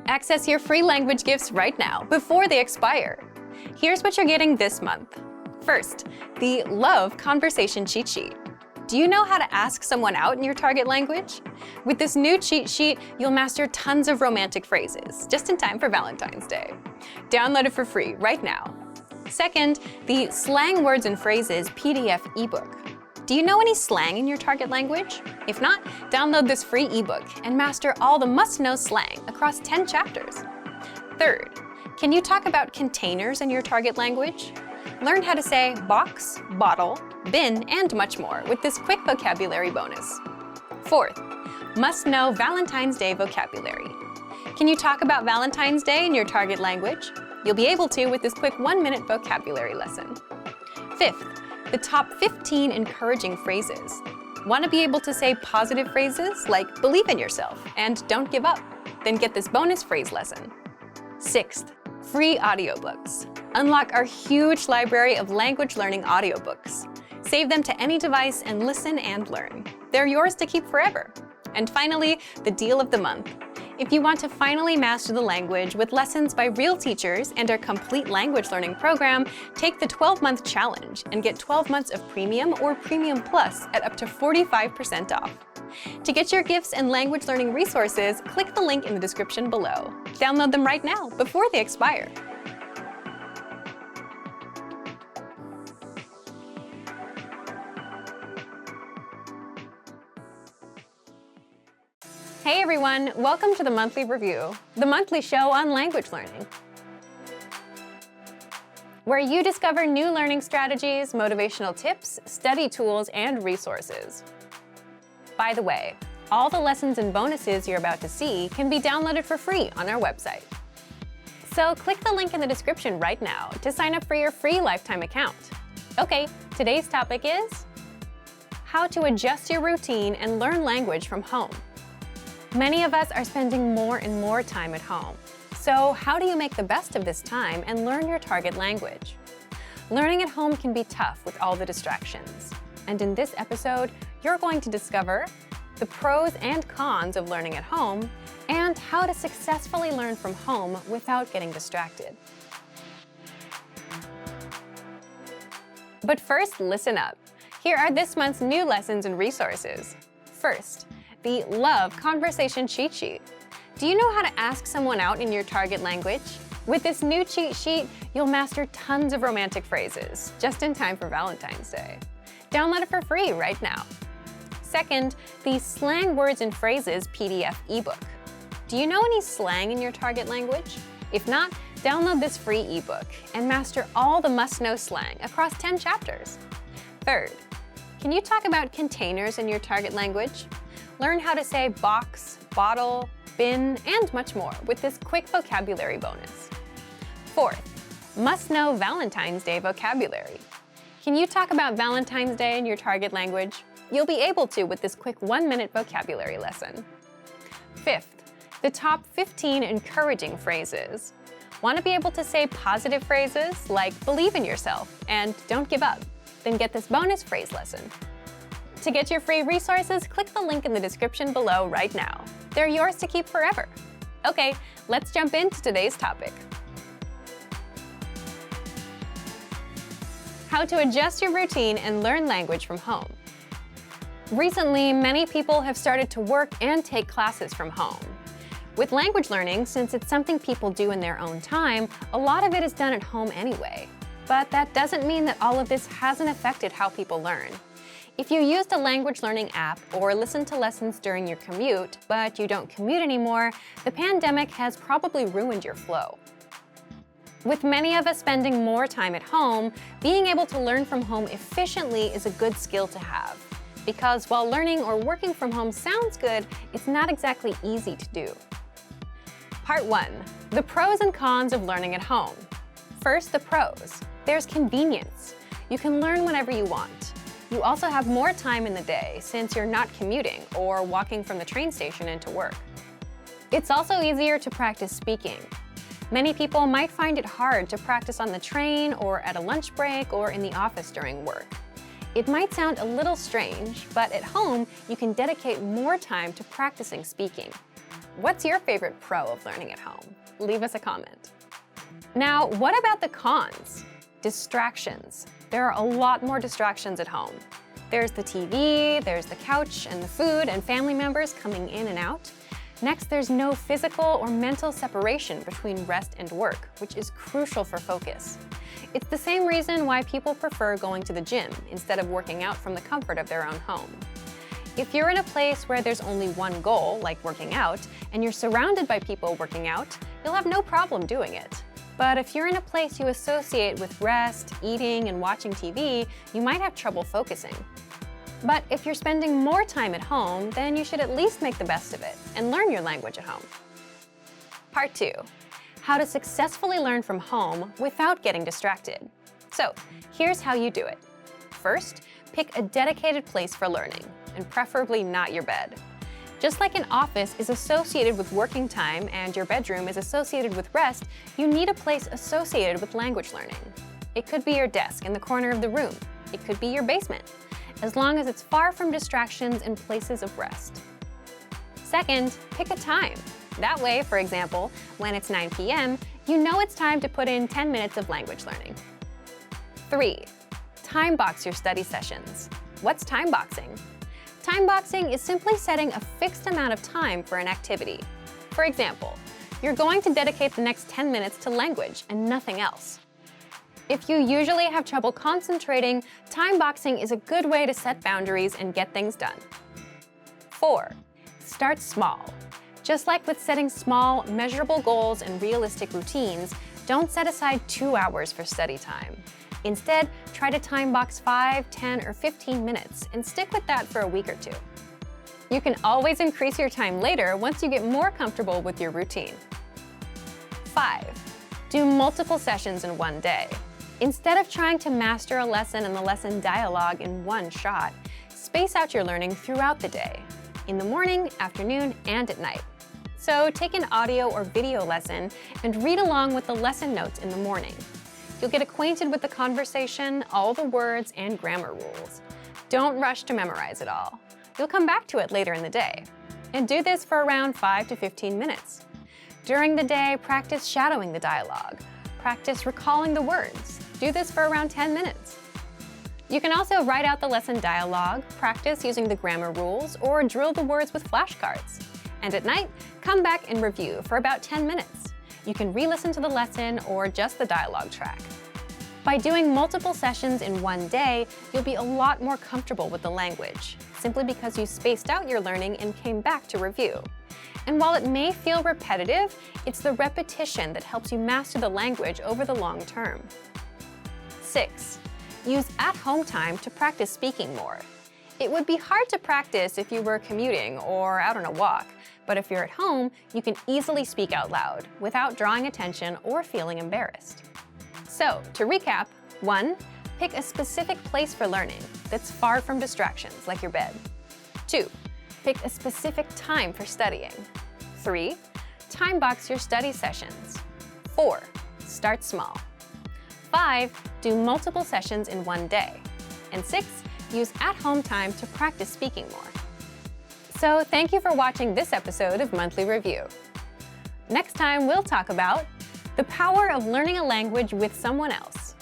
Access your free language gifts right now, before they expire. Here's what you're getting this month. First, the Love Conversation Cheat Sheet. Do you know how to ask someone out in your target language? With this new cheat sheet, you'll master tons of romantic phrases, just in time for Valentine's Day. Download it for free right now. Second, the Slang Words Phrases PDF ebook. Do you know any slang in your target language? If not, download this free ebook and master all the must-know slang across 10 chapters. Third, can you talk about containers in your target language? Learn how to say box, bottle, bin, and much more with this quick vocabulary bonus. Fourth, must-know Valentine's Day vocabulary. Can you talk about Valentine's Day in your target language? You'll be able to with this quick 1-minute vocabulary lesson. Fifth, the top 15 encouraging phrases. Want to be able to say positive phrases like believe in yourself and don't give up? Then get this bonus phrase lesson. Sixth, free audiobooks. Unlock our huge library of language learning audiobooks. Save them to any device and listen and learn. They're yours to keep forever. And finally, the deal of the month. If you want to finally master the language with lessons by real teachers and our complete language learning program, take the 12-month challenge and get 12 months of Premium or Premium Plus at up to 45% off. To get your gifts and language learning resources, click the link in the description below. Download them right now before they expire. Hey everyone, welcome to the Monthly Review, the monthly show on language learning, where you discover new learning strategies, motivational tips, study tools, and resources. By the way, all the lessons and bonuses you're about to see can be downloaded for free on our website. So click the link in the description right now to sign up for your free lifetime account. Okay, today's topic is how to adjust your routine and learn language from home. Many of us are spending more and more time at home. So how do you make the best of this time and learn your target language? Learning at home can be tough with all the distractions. And in this episode, you're going to discover the pros and cons of learning at home and how to successfully learn from home without getting distracted. But first, listen up. Here are this month's new lessons and resources. First, the Love Conversation Cheat Sheet. Do you know how to ask someone out in your target language? With this new cheat sheet, you'll master tons of romantic phrases, just in time for Valentine's Day. Download it for free right now. Second, the Slang Words Phrases PDF ebook. Do you know any slang in your target language? If not, download this free ebook and master all the must-know slang across 10 chapters. Third, can you talk about containers in your target language? Learn how to say box, bottle, bin, and much more with this quick vocabulary bonus. Fourth, must-know Valentine's Day vocabulary. Can you talk about Valentine's Day in your target language? You'll be able to with this quick 1-minute vocabulary lesson. Fifth, the top 15 encouraging phrases. Want to be able to say positive phrases like believe in yourself and don't give up? Then get this bonus phrase lesson. To get your free resources, click the link in the description below right now. They're yours to keep forever. Okay, let's jump into today's topic. How to adjust your routine and learn language from home. Recently, many people have started to work and take classes from home. With language learning, since it's something people do in their own time, a lot of it is done at home anyway. But that doesn't mean that all of this hasn't affected how people learn. If you used a language learning app or listened to lessons during your commute, but you don't commute anymore, the pandemic has probably ruined your flow. With many of us spending more time at home, being able to learn from home efficiently is a good skill to have. Because while learning or working from home sounds good, it's not exactly easy to do. Part 1. The pros and cons of learning at home. First, the pros. There's convenience. You can learn whenever you want. You also have more time in the day since you're not commuting or walking from the train station into work. It's also easier to practice speaking. Many people might find it hard to practice on the train or at a lunch break or in the office during work. It might sound a little strange, but at home, you can dedicate more time to practicing speaking. What's your favorite pro of learning at home? Leave us a comment. Now, what about the cons? Distractions. There are a lot more distractions at home. There's the TV, there's the couch and the food and family members coming in and out. Next, there's no physical or mental separation between rest and work, which is crucial for focus. It's the same reason why people prefer going to the gym instead of working out from the comfort of their own home. If you're in a place where there's only one goal, like working out, and you're surrounded by people working out, you'll have no problem doing it. But if you're in a place you associate with rest, eating, and watching TV, you might have trouble focusing. But if you're spending more time at home, then you should at least make the best of it and learn your language at home. Part 2. How to successfully learn from home without getting distracted. So, here's how you do it. First, pick a dedicated place for learning, and preferably not your bed. Just like an office is associated with working time and your bedroom is associated with rest, you need a place associated with language learning. It could be your desk in the corner of the room. It could be your basement, as long as it's far from distractions and places of rest. Second, pick a time. That way, for example, when it's 9 p.m., you know it's time to put in 10 minutes of language learning. 3. Time box your study sessions. What's time boxing? Time boxing is simply setting a fixed amount of time for an activity. For example, you're going to dedicate the next 10 minutes to language and nothing else. If you usually have trouble concentrating, time boxing is a good way to set boundaries and get things done. 4. Start small. Just like with setting small, measurable goals and realistic routines, don't set aside 2 hours for study time. Instead, try to time box 5, 10, or 15 minutes and stick with that for a week or 2. You can always increase your time later once you get more comfortable with your routine. 5. Do multiple sessions in one day. Instead of trying to master a lesson and the lesson dialogue in one shot, space out your learning throughout the day, in the morning, afternoon, and at night. So take an audio or video lesson and read along with the lesson notes in the morning. You'll get acquainted with the conversation, all the words, and grammar rules. Don't rush to memorize it all. You'll come back to it later in the day. And do this for around 5 to 15 minutes. During the day, practice shadowing the dialogue. Practice recalling the words. Do this for around 10 minutes. You can also write out the lesson dialogue, practice using the grammar rules, or drill the words with flashcards. And at night, come back and review for about 10 minutes. You can re-listen to the lesson or just the dialogue track. By doing multiple sessions in one day, you'll be a lot more comfortable with the language, simply because you spaced out your learning and came back to review. And while it may feel repetitive, it's the repetition that helps you master the language over the long term. 6. Use at-home time to practice speaking more. It would be hard to practice if you were commuting or out on a walk, but if you're at home, you can easily speak out loud without drawing attention or feeling embarrassed. So, to recap, 1. Pick a specific place for learning that's far from distractions like your bed. 2. Pick a specific time for studying. 3. Time box your study sessions. 4. Start small. 5. Do multiple sessions in one day. And 6. Use at-home time to practice speaking more. So thank you for watching this episode of Monthly Review. Next time, we'll talk about the power of learning a language with someone else.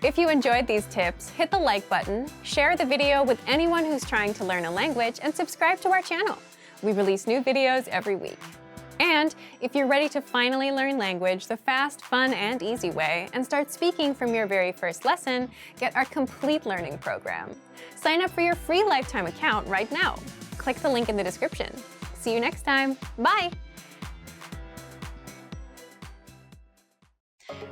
If you enjoyed these tips, hit the like button, share the video with anyone who's trying to learn a language, and subscribe to our channel. We release new videos every week. And if you're ready to finally learn language the fast, fun, and easy way and start speaking from your very first lesson, get our complete learning program. Sign up for your free lifetime account right now. Click the link in the description. See you next time. Bye!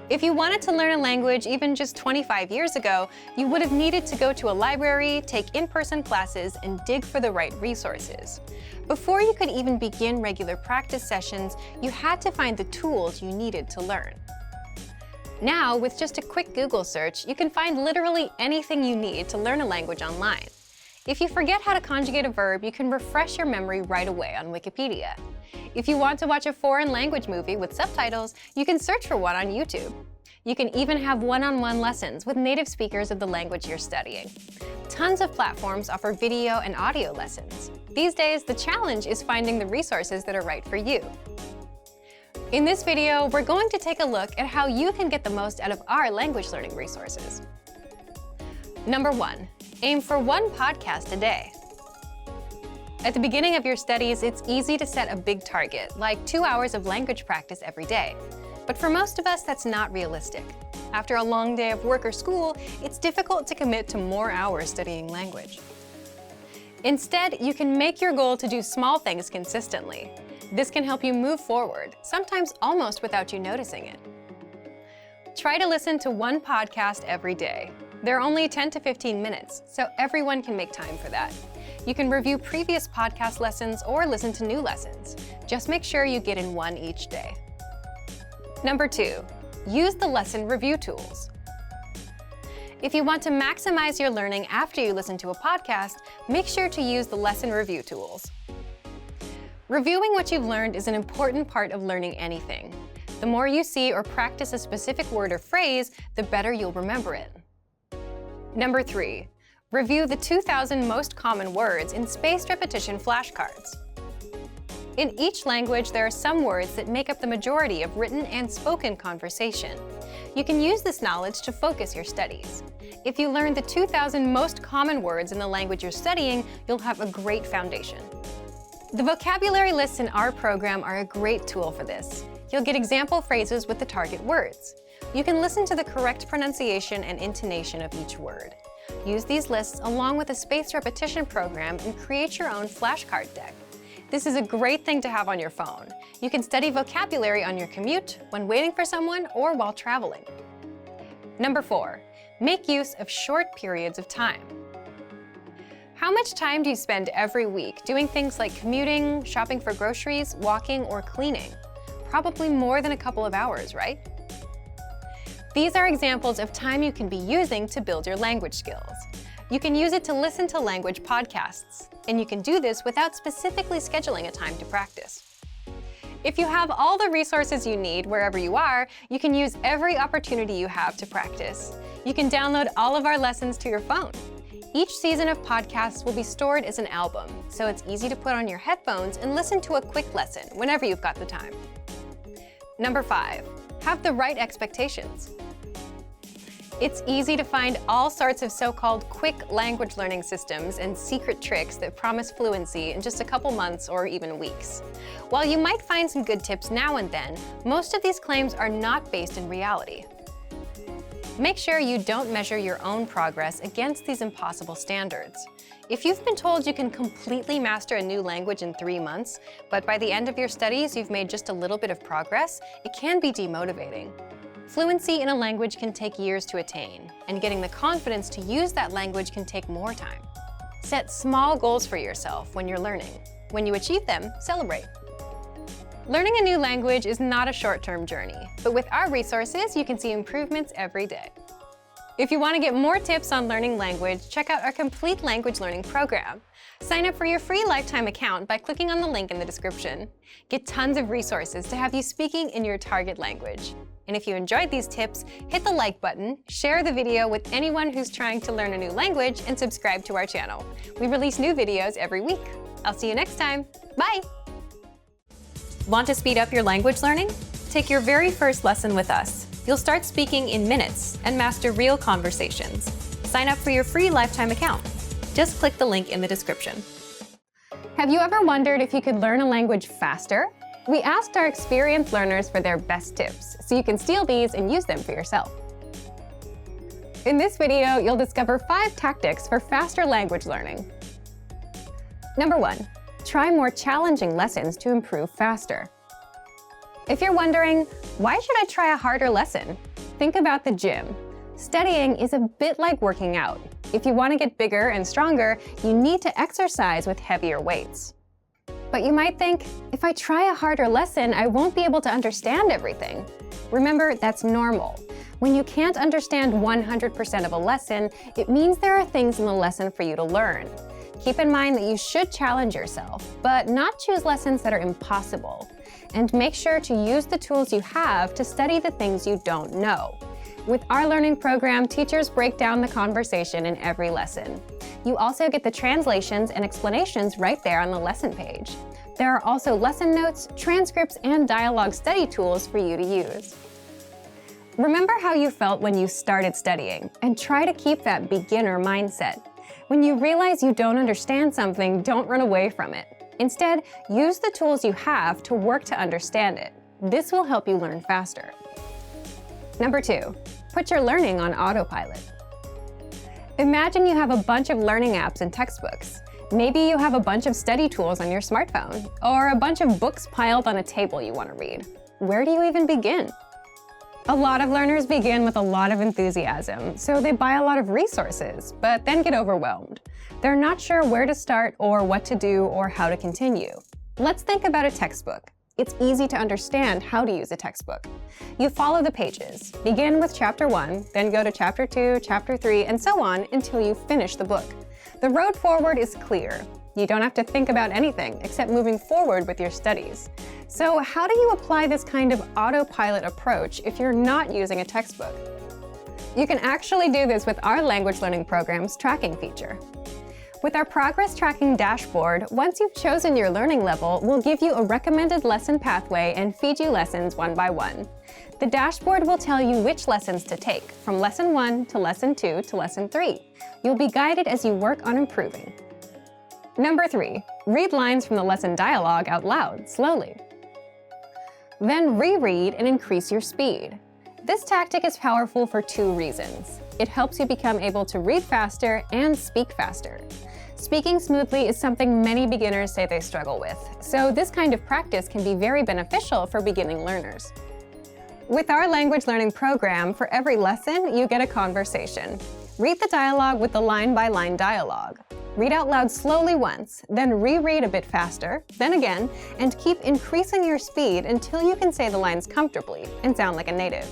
If you wanted to learn a language even just 25 years ago, you would have needed to go to a library, take in-person classes, and dig for the right resources. Before you could even begin regular practice sessions, you had to find the tools you needed to learn. Now, with just a quick Google search, you can find literally anything you need to learn a language online. If you forget how to conjugate a verb, you can refresh your memory right away on Wikipedia. If you want to watch a foreign language movie with subtitles, you can search for one on YouTube. You can even have one-on-one lessons with native speakers of the language you're studying. Tons of platforms offer video and audio lessons. These days, the challenge is finding the resources that are right for you. In this video, we're going to take a look at how you can get the most out of our language learning resources. Number 1, aim for 1 podcast a day. At the beginning of your studies, it's easy to set a big target, like 2 hours of language practice every day. But for most of us, that's not realistic. After a long day of work or school, it's difficult to commit to more hours studying language. Instead, you can make your goal to do small things consistently. This can help you move forward, sometimes almost without you noticing it. Try to listen to 1 podcast every day. They're only 10 to 15 minutes, so everyone can make time for that. You can review previous podcast lessons or listen to new lessons. Just make sure you get in 1 each day. Number 2, use the lesson review tools. If you want to maximize your learning after you listen to a podcast, make sure to use the lesson review tools. Reviewing what you've learned is an important part of learning anything. The more you see or practice a specific word or phrase, the better you'll remember it. Number 3, review the 2,000 most common words in spaced repetition flashcards. In each language, there are some words that make up the majority of written and spoken conversation. You can use this knowledge to focus your studies. If you learn the 2,000 most common words in the language you're studying, you'll have a great foundation. The vocabulary lists in our program are a great tool for this. You'll get example phrases with the target words. You can listen to the correct pronunciation and intonation of each word. Use these lists along with a spaced repetition program and create your own flashcard deck. This is a great thing to have on your phone. You can study vocabulary on your commute, when waiting for someone, or while traveling. Number 4, make use of short periods of time. How much time do you spend every week doing things like commuting, shopping for groceries, walking, or cleaning? Probably more than a couple of hours, right? These are examples of time you can be using to build your language skills. You can use it to listen to language podcasts, and you can do this without specifically scheduling a time to practice. If you have all the resources you need wherever you are, you can use every opportunity you have to practice. You can download all of our lessons to your phone. Each season of podcasts will be stored as an album, so it's easy to put on your headphones and listen to a quick lesson whenever you've got the time. Number 5, have the right expectations. It's easy to find all sorts of so-called quick language learning systems and secret tricks that promise fluency in just a couple months or even weeks. While you might find some good tips now and then, most of these claims are not based in reality. Make sure you don't measure your own progress against these impossible standards. If you've been told you can completely master a new language in 3 months, but by the end of your studies you've made just a little bit of progress, it can be demotivating. Fluency in a language can take years to attain, and getting the confidence to use that language can take more time. Set small goals for yourself when you're learning. When you achieve them, celebrate. Learning a new language is not a short-term journey, but with our resources, you can see improvements every day. If you want to get more tips on learning language, check out our complete language learning program. Sign up for your free lifetime account by clicking on the link in the description. Get tons of resources to have you speaking in your target language. And if you enjoyed these tips, hit the like button, share the video with anyone who's trying to learn a new language, and subscribe to our channel. We release new videos every week. I'll see you next time. Bye! Want to speed up your language learning? Take your very first lesson with us. You'll start speaking in minutes and master real conversations. Sign up for your free lifetime account. Just click the link in the description. Have you ever wondered if you could learn a language faster? We asked our experienced learners for their best tips, so you can steal these and use them for yourself. In this video, you'll discover 5 tactics for faster language learning. Number 1, try more challenging lessons to improve faster. If you're wondering, why should I try a harder lesson? Think about the gym. Studying is a bit like working out. If you want to get bigger and stronger, you need to exercise with heavier weights. But you might think, if I try a harder lesson, I won't be able to understand everything. Remember, that's normal. When you can't understand 100% of a lesson, it means there are things in the lesson for you to learn. Keep in mind that you should challenge yourself, but not choose lessons that are impossible. And make sure to use the tools you have to study the things you don't know. With our learning program, teachers break down the conversation in every lesson. You also get the translations and explanations right there on the lesson page. There are also lesson notes, transcripts, and dialogue study tools for you to use. Remember how you felt when you started studying, and try to keep that beginner mindset. When you realize you don't understand something, don't run away from it. Instead, use the tools you have to work to understand it. This will help you learn faster. Number 2, put your learning on autopilot. Imagine you have a bunch of learning apps and textbooks. Maybe you have a bunch of study tools on your smartphone, or a bunch of books piled on a table you want to read. Where do you even begin? A lot of learners begin with a lot of enthusiasm, so they buy a lot of resources, but then get overwhelmed. They're not sure where to start or what to do or how to continue. Let's think about a textbook. It's easy to understand how to use a textbook. You follow the pages. Begin with chapter 1, then go to chapter 2, chapter 3, and so on until you finish the book. The road forward is clear. You don't have to think about anything except moving forward with your studies. So how do you apply this kind of autopilot approach if you're not using a textbook? You can actually do this with our language learning program's tracking feature. With our progress tracking dashboard, once you've chosen your learning level, we'll give you a recommended lesson pathway and feed you lessons one by one. The dashboard will tell you which lessons to take, from lesson 1 to lesson 2 to lesson 3. You'll be guided as you work on improving. Number 3, read lines from the lesson dialogue out loud, slowly. Then reread and increase your speed. This tactic is powerful for 2 reasons. It helps you become able to read faster and speak faster. Speaking smoothly is something many beginners say they struggle with, so this kind of practice can be very beneficial for beginning learners. With our language learning program, for every lesson, you get a conversation. Read the dialogue with the line-by-line dialogue. Read out loud slowly once, then reread a bit faster, then again, and keep increasing your speed until you can say the lines comfortably and sound like a native.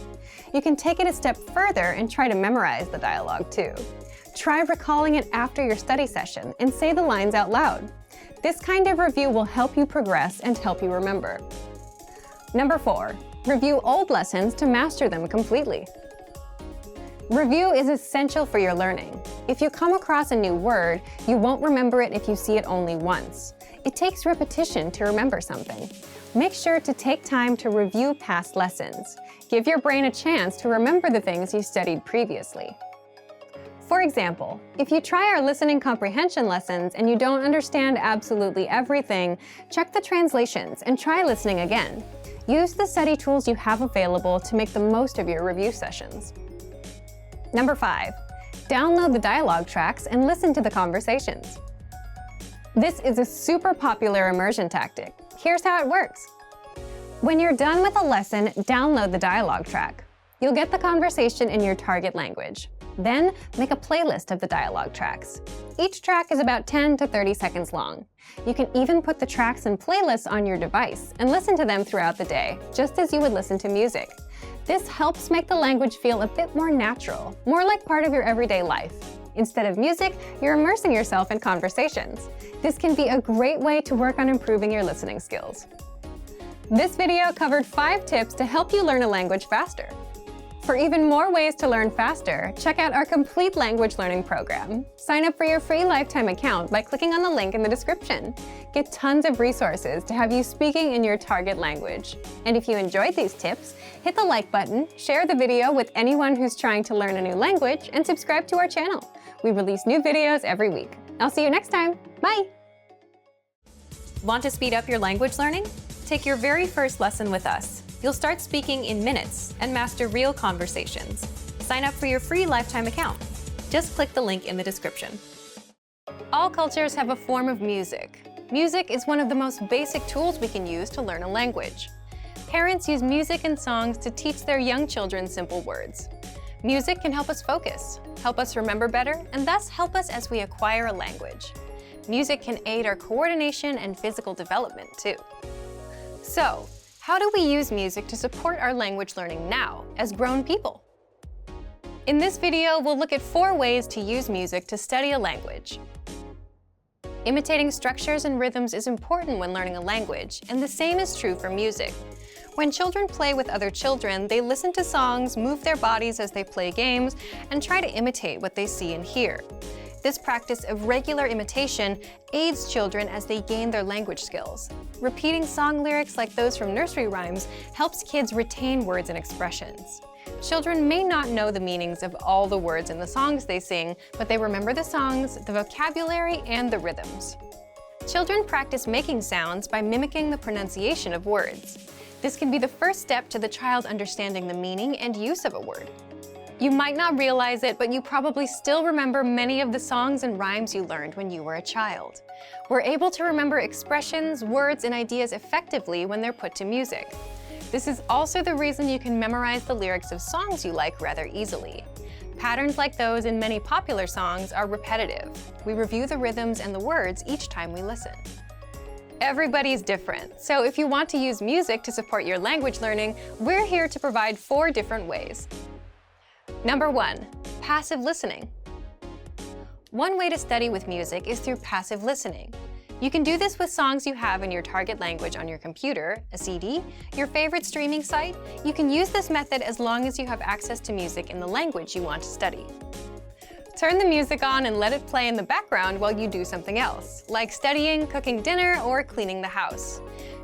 You can take it a step further and try to memorize the dialogue too. Try recalling it after your study session and say the lines out loud. This kind of review will help you progress and help you remember. Number 4, review old lessons to master them completely. Review is essential for your learning. If you come across a new word, you won't remember it if you see it only once. It takes repetition to remember something. Make sure to take time to review past lessons. Give your brain a chance to remember the things you studied previously. For example, if you try our listening comprehension lessons and you don't understand absolutely everything, check the translations and try listening again. Use the study tools you have available to make the most of your review sessions. Number 5, download the dialogue tracks and listen to the conversations. This is a super popular immersion tactic. Here's how it works. When you're done with a lesson, download the dialogue track. You'll get the conversation in your target language. Then, make a playlist of the dialogue tracks. Each track is about 10 to 30 seconds long. You can even put the tracks and playlists on your device and listen to them throughout the day, just as you would listen to music. This helps make the language feel a bit more natural, more like part of your everyday life. Instead of music, you're immersing yourself in conversations. This can be a great way to work on improving your listening skills. This video covered 5 tips to help you learn a language faster. For even more ways to learn faster, check out our complete language learning program. Sign up for your free lifetime account by clicking on the link in the description. Get tons of resources to have you speaking in your target language. And if you enjoyed these tips, hit the like button, share the video with anyone who's trying to learn a new language, and subscribe to our channel. We release new videos every week. I'll see you next time. Bye! Want to speed up your language learning? Take your very first lesson with us. You'll start speaking in minutes and master real conversations. Sign up for your free lifetime account. Just click the link in the description. All cultures have a form of music. Music is one of the most basic tools we can use to learn a language. Parents use music and songs to teach their young children simple words. Music can help us focus, help us remember better, and thus help us as we acquire a language. Music can aid our coordination and physical development too. So, how do we use music to support our language learning now, as grown people? In this video, we'll look at 4 ways to use music to study a language. Imitating structures and rhythms is important when learning a language, and the same is true for music. When children play with other children, they listen to songs, move their bodies as they play games, and try to imitate what they see and hear. This practice of regular imitation aids children as they gain their language skills. Repeating song lyrics like those from nursery rhymes helps kids retain words and expressions. Children may not know the meanings of all the words in the songs they sing, but they remember the songs, the vocabulary, and the rhythms. Children practice making sounds by mimicking the pronunciation of words. This can be the first step to the child understanding the meaning and use of a word. You might not realize it, but you probably still remember many of the songs and rhymes you learned when you were a child. We're able to remember expressions, words, and ideas effectively when they're put to music. This is also the reason you can memorize the lyrics of songs you like rather easily. Patterns like those in many popular songs are repetitive. We review the rhythms and the words each time we listen. Everybody's different, so if you want to use music to support your language learning, we're here to provide 4 different ways. Number 1, passive listening. One way to study with music is through passive listening. You can do this with songs you have in your target language on your computer, a CD, your favorite streaming site. You can use this method as long as you have access to music in the language you want to study. Turn the music on and let it play in the background while you do something else, like studying, cooking dinner, or cleaning the house.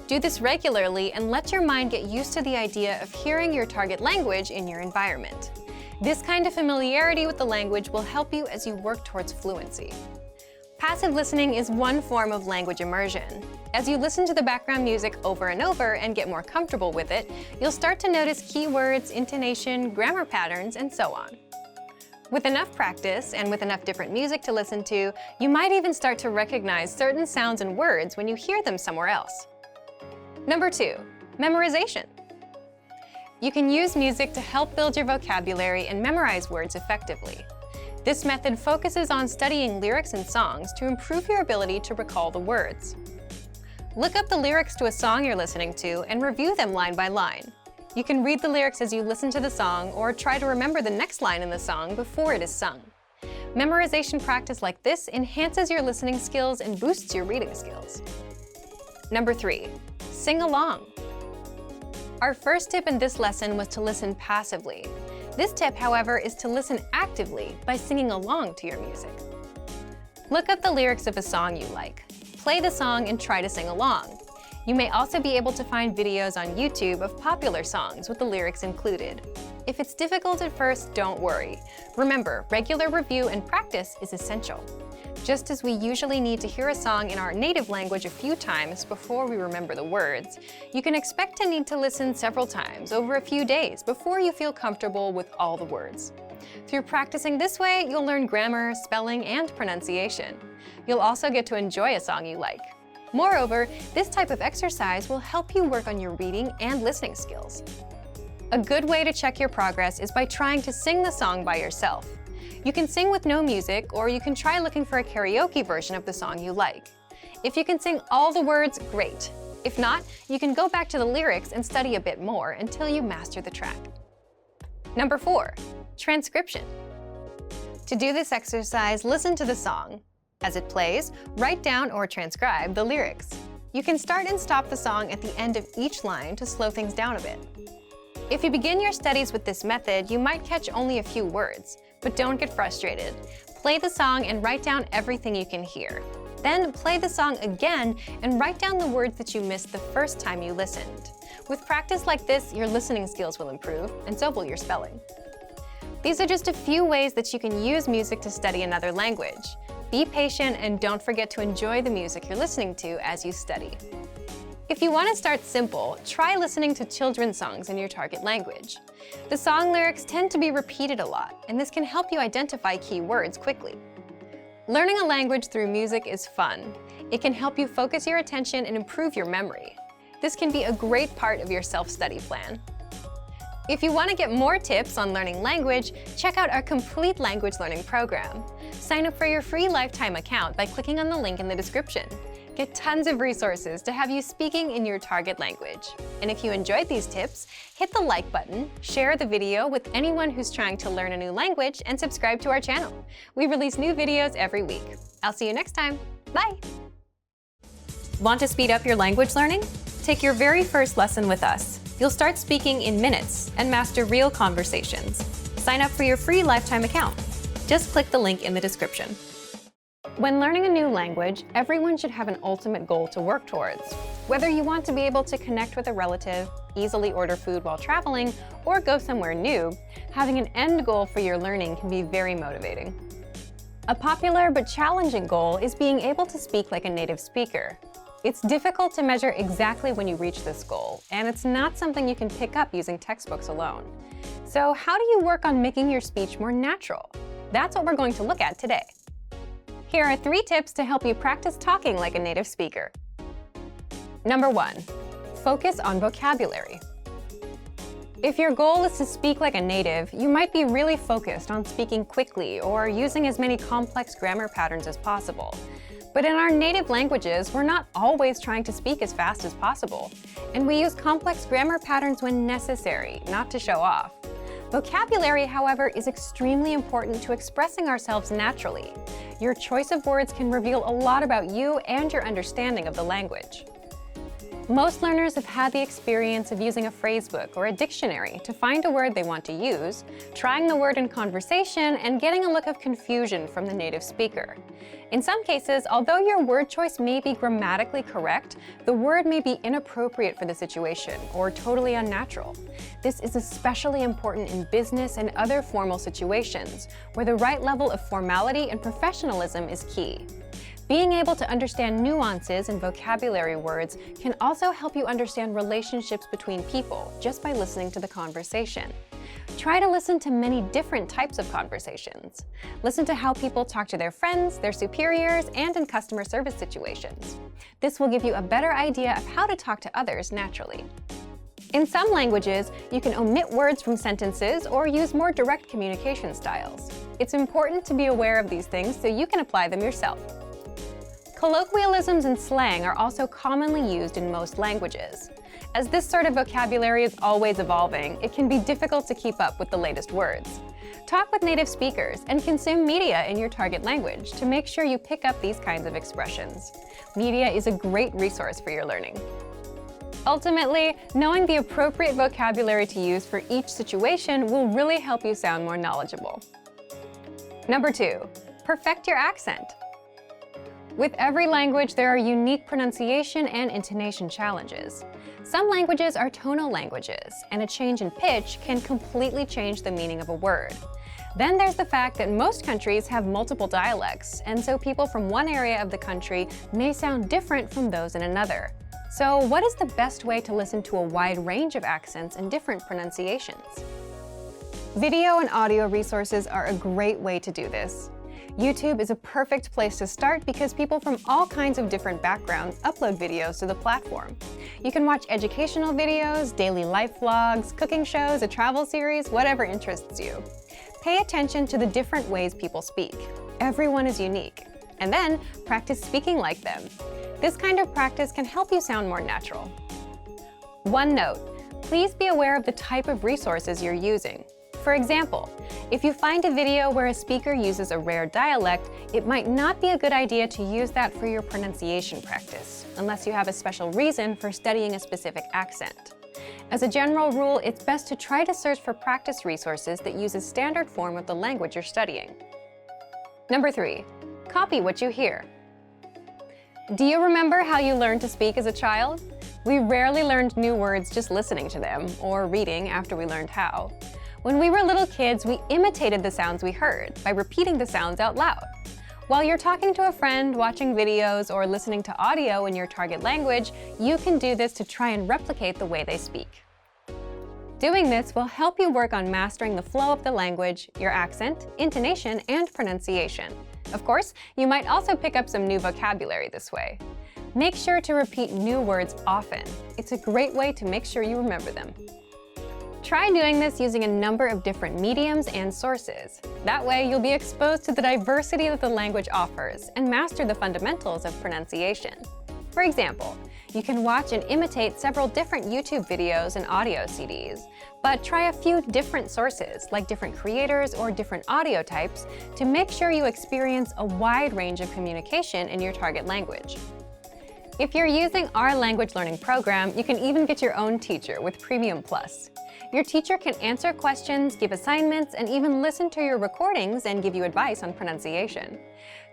Do this regularly and let your mind get used to the idea of hearing your target language in your environment. This kind of familiarity with the language will help you as you work towards fluency. Passive listening is one form of language immersion. As you listen to the background music over and over and get more comfortable with it, you'll start to notice keywords, intonation, grammar patterns, and so on. With enough practice and with enough different music to listen to, you might even start to recognize certain sounds and words when you hear them somewhere else. Number 2, memorization. You can use music to help build your vocabulary and memorize words effectively. This method focuses on studying lyrics and songs to improve your ability to recall the words. Look up the lyrics to a song you're listening to and review them line by line. You can read the lyrics as you listen to the song or try to remember the next line in the song before it is sung. Memorization practice like this enhances your listening skills and boosts your reading skills. Number 3, sing along. Our first tip in this lesson was to listen passively. This tip, however, is to listen actively by singing along to your music. Look up the lyrics of a song you like. Play the song and try to sing along. You may also be able to find videos on YouTube of popular songs with the lyrics included. If it's difficult at first, don't worry. Remember, regular review and practice is essential. Just as we usually need to hear a song in our native language a few times before we remember the words, you can expect to need to listen several times over a few days before you feel comfortable with all the words. Through practicing this way, you'll learn grammar, spelling, and pronunciation. You'll also get to enjoy a song you like. Moreover, this type of exercise will help you work on your reading and listening skills. A good way to check your progress is by trying to sing the song by yourself. You can sing with no music, or you can try looking for a karaoke version of the song you like. If you can sing all the words, great. If not, you can go back to the lyrics and study a bit more until you master the track. Number 4, transcription. To do this exercise, listen to the song. As it plays, write down or transcribe the lyrics. You can start and stop the song at the end of each line to slow things down a bit. If you begin your studies with this method, you might catch only a few words, but don't get frustrated. Play the song and write down everything you can hear. Then play the song again and write down the words that you missed the first time you listened. With practice like this, your listening skills will improve, and so will your spelling. These are just a few ways that you can use music to study another language. Be patient and don't forget to enjoy the music you're listening to as you study. If you want to start simple, try listening to children's songs in your target language. The song lyrics tend to be repeated a lot, and this can help you identify key words quickly. Learning a language through music is fun. It can help you focus your attention and improve your memory. This can be a great part of your self-study plan. If you want to get more tips on learning language, check out our complete language learning program. Sign up for your free lifetime account by clicking on the link in the description. Get tons of resources to have you speaking in your target language. And if you enjoyed these tips, hit the like button, share the video with anyone who's trying to learn a new language, and subscribe to our channel. We release new videos every week. I'll see you next time. Bye! Want to speed up your language learning? Take your very first lesson with us. You'll start speaking in minutes and master real conversations. Sign up for your free lifetime account. Just click the link in the description. When learning a new language, everyone should have an ultimate goal to work towards. Whether you want to be able to connect with a relative, easily order food while traveling, or go somewhere new, having an end goal for your learning can be very motivating. A popular but challenging goal is being able to speak like a native speaker. It's difficult to measure exactly when you reach this goal, and it's not something you can pick up using textbooks alone. So how do you work on making your speech more natural? That's what we're going to look at today. Here are 3 tips to help you practice talking like a native speaker. Number 1, focus on vocabulary. If your goal is to speak like a native, you might be really focused on speaking quickly or using as many complex grammar patterns as possible. But in our native languages, we're not always trying to speak as fast as possible, and we use complex grammar patterns when necessary, not to show off. Vocabulary, however, is extremely important to expressing ourselves naturally. Your choice of words can reveal a lot about you and your understanding of the language. Most learners have had the experience of using a phrasebook or a dictionary to find a word they want to use, trying the word in conversation, and getting a look of confusion from the native speaker. In some cases, although your word choice may be grammatically correct, the word may be inappropriate for the situation or totally unnatural. This is especially important in business and other formal situations, where the right level of formality and professionalism is key. Being able to understand nuances in vocabulary words can also help you understand relationships between people just by listening to the conversation. Try to listen to many different types of conversations. Listen to how people talk to their friends, their superiors, and in customer service situations. This will give you a better idea of how to talk to others naturally. In some languages, you can omit words from sentences or use more direct communication styles. It's important to be aware of these things so you can apply them yourself. Colloquialisms and slang are also commonly used in most languages. As this sort of vocabulary is always evolving, it can be difficult to keep up with the latest words. Talk with native speakers and consume media in your target language to make sure you pick up these kinds of expressions. Media is a great resource for your learning. Ultimately, knowing the appropriate vocabulary to use for each situation will really help you sound more knowledgeable. Number 2, perfect your accent. With every language, there are unique pronunciation and intonation challenges. Some languages are tonal languages, and a change in pitch can completely change the meaning of a word. Then there's the fact that most countries have multiple dialects, and so people from one area of the country may sound different from those in another. So what is the best way to listen to a wide range of accents and different pronunciations? Video and audio resources are a great way to do this. YouTube is a perfect place to start because people from all kinds of different backgrounds upload videos to the platform. You can watch educational videos, daily life vlogs, cooking shows, a travel series, whatever interests you. Pay attention to the different ways people speak. Everyone is unique. And then practice speaking like them. This kind of practice can help you sound more natural. One note, please be aware of the type of resources you're using. For example, if you find a video where a speaker uses a rare dialect, it might not be a good idea to use that for your pronunciation practice, unless you have a special reason for studying a specific accent. As a general rule, it's best to try to search for practice resources that use a standard form of the language you're studying. Number 3, copy what you hear. Do you remember how you learned to speak as a child? We rarely learned new words just listening to them, or reading after we learned how. When we were little kids, we imitated the sounds we heard by repeating the sounds out loud. While you're talking to a friend, watching videos, or listening to audio in your target language, you can do this to try and replicate the way they speak. Doing this will help you work on mastering the flow of the language, your accent, intonation, and pronunciation. Of course, you might also pick up some new vocabulary this way. Make sure to repeat new words often. It's a great way to make sure you remember them. Try doing this using a number of different mediums and sources. That way, you'll be exposed to the diversity that the language offers and master the fundamentals of pronunciation. For example, you can watch and imitate several different YouTube videos and audio CDs, but try a few different sources, like different creators or different audio types, to make sure you experience a wide range of communication in your target language. If you're using our language learning program, you can even get your own teacher with Premium Plus. Your teacher can answer questions, give assignments, and even listen to your recordings and give you advice on pronunciation.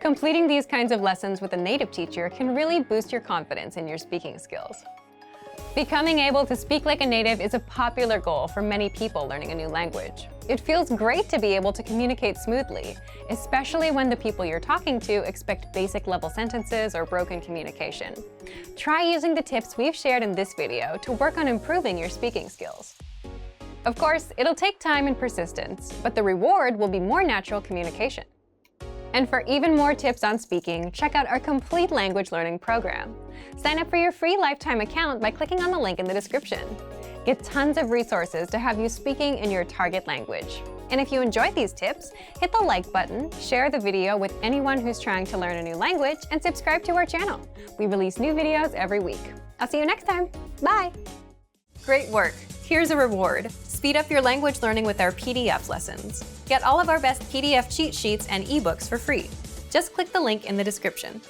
Completing these kinds of lessons with a native teacher can really boost your confidence in your speaking skills. Becoming able to speak like a native is a popular goal for many people learning a new language. It feels great to be able to communicate smoothly, especially when the people you're talking to expect basic level sentences or broken communication. Try using the tips we've shared in this video to work on improving your speaking skills. Of course, it'll take time and persistence, but the reward will be more natural communication. And for even more tips on speaking, check out our complete language learning program. Sign up for your free lifetime account by clicking on the link in the description. Get tons of resources to have you speaking in your target language. And if you enjoyed these tips, hit the like button, share the video with anyone who's trying to learn a new language, and subscribe to our channel. We release new videos every week. I'll see you next time. Bye! Great work! Here's a reward. Speed up your language learning with our PDF lessons. Get all of our best PDF cheat sheets and ebooks for free. Just click the link in the description.